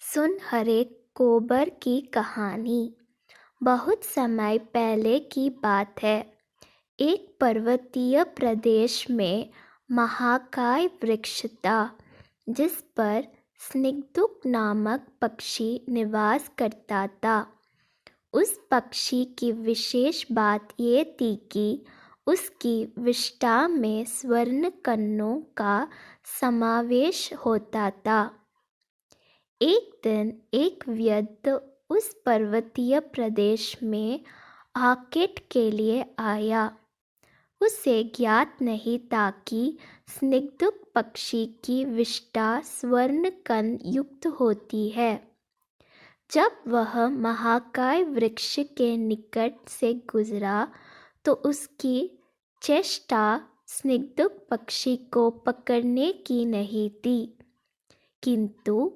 सुन हरे कोबर की कहानी। बहुत समय पहले की बात है। एक पर्वतीय प्रदेश में महाकाय वृक्ष था, जिस पर स्निग्धुक नामक पक्षी निवास करता था। उस पक्षी की विशेष बात ये थी कि उसकी विष्ठा में स्वर्ण कन्नों का समावेश होता था। एक दिन एक व्यक्ति उस पर्वतीय प्रदेश में आकेट के लिए आया। उसे ज्ञात नहीं था कि स्निग्धुक पक्षी की विष्ठा स्वर्ण कण युक्त होती है। जब वह महाकाय वृक्ष के निकट से गुजरा तो उसकी चेष्टा स्निग्धुक पक्षी को पकड़ने की नहीं थी, किंतु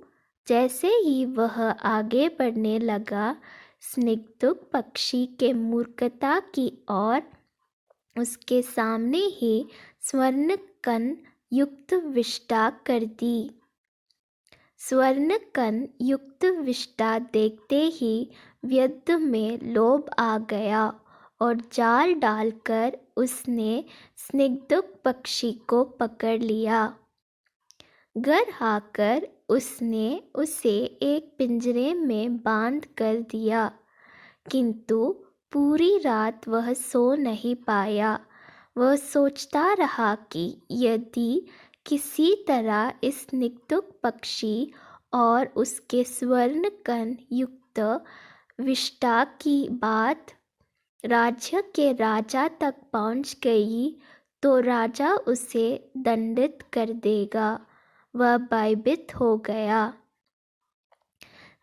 जैसे ही वह आगे बढ़ने लगा, स्निग्धुक पक्षी के मूर्खता की ओर उसके सामने ही स्वर्ण कण युक्त विष्ठा कर दी। स्वर्ण कण युक्त विष्ठा देखते ही व्यक्ति में लोभ आ गया और जाल डालकर उसने स्निग्धुक पक्षी को पकड़ लिया। घर आकर उसने उसे एक पिंजरे में बांध कर दिया, किंतु पूरी रात वह सो नहीं पाया। वह सोचता रहा कि यदि किसी तरह इस स्निग्धुक पक्षी और उसके स्वर्ण कण युक्त विष्ठा की बात राज्य के राजा तक पहुंच गई तो राजा उसे दंडित कर देगा। वह भयभीत हो गया।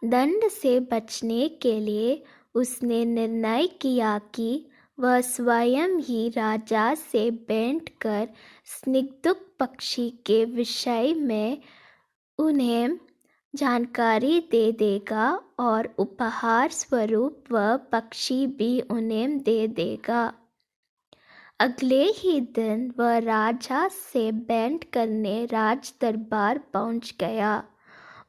दंड से बचने के लिए उसने निर्णय किया कि वह स्वयं ही राजा से भेंट कर स्निग्धुक पक्षी के विषय में उन्हें जानकारी दे देगा और उपहार स्वरूप वह पक्षी भी उन्हें दे देगा। अगले ही दिन वह राजा से भेंट करने राज दरबार पहुंच गया।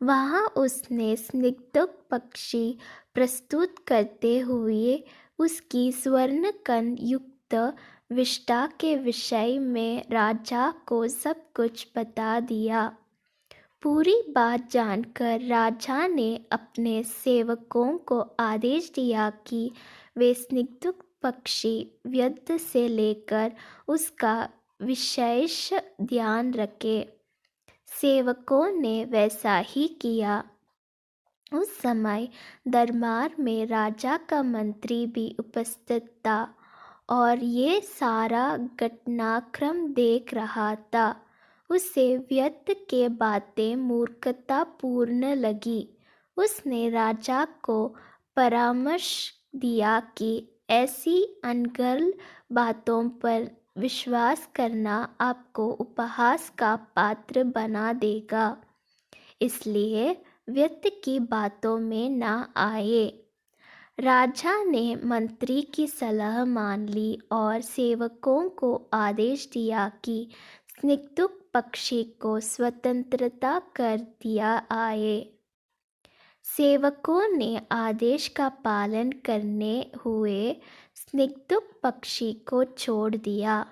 वहां उसने स्निग्धुक पक्षी प्रस्तुत करते हुए उसकी स्वर्ण कण युक्त विष्ठा के विषय में राजा को सब कुछ बता दिया। पूरी बात जानकर राजा ने अपने सेवकों को आदेश दिया कि वे स्निग्धुक पक्षी व्यक्ति से लेकर उसका विशेष ध्यान रखें। सेवकों ने वैसा ही किया। उस समय दरबार में राजा का मंत्री भी उपस्थित था और ये सारा घटनाक्रम देख रहा था। उसे व्यक्ति के बातें मूर्खतापूर्ण लगी। उसने राजा को परामर्श दिया कि ऐसी अनर्गल बातों पर विश्वास करना आपको उपहास का पात्र बना देगा, इसलिए व्यक्ति की बातों में ना आए। राजा ने मंत्री की सलाह मान ली और सेवकों को आदेश दिया कि स्निग्धुक पक्षी को स्वतंत्रता कर दिया आए। सेवकों ने आदेश का पालन करने हुए स्निग्धुक पक्षी को छोड़ दिया।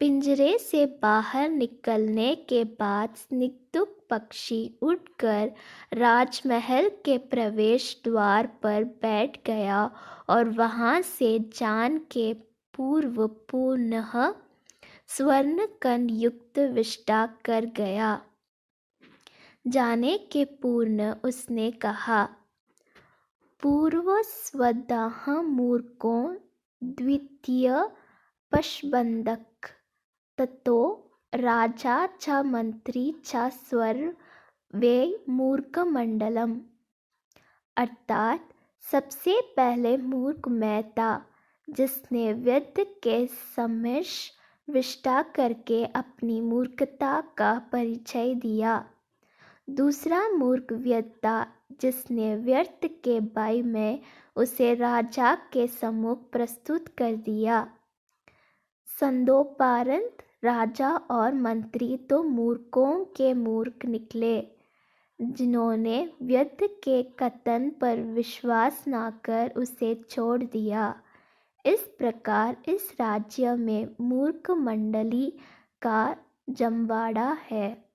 पिंजरे से बाहर निकलने के बाद स्निग्धुक पक्षी उड़कर राजमहल के प्रवेश द्वार पर बैठ गया और वहां से जान के पूर्व पुनः स्वर्ण कण युक्त विष्ठा कर गया। जाने के पूर्व उसने कहा, पूर्व स्वदाह मूर्खों द्वितीय पशबंधक ततो राजा च मंत्री च स्वर वे मूर्ख मंडलम। अर्थात सबसे पहले मूर्ख मैं था, जिसने व्यक्ति के समक्ष विष्ठा करके अपनी मूर्खता का परिचय दिया। दूसरा मूर्ख व्यक्ति था, जिसने व्यर्थ के भय में उसे राजा के सम्मुख प्रस्तुत कर दिया। संदोपारंत राजा और मंत्री तो मूर्खों के मूर्ख निकले। जिन्होंने व्यद्ध के कथन पर विश्वास न कर उसे छोड़ दिया। इस प्रकार इस राज्य में मूर्ख मंडली का जमवाड़ा है।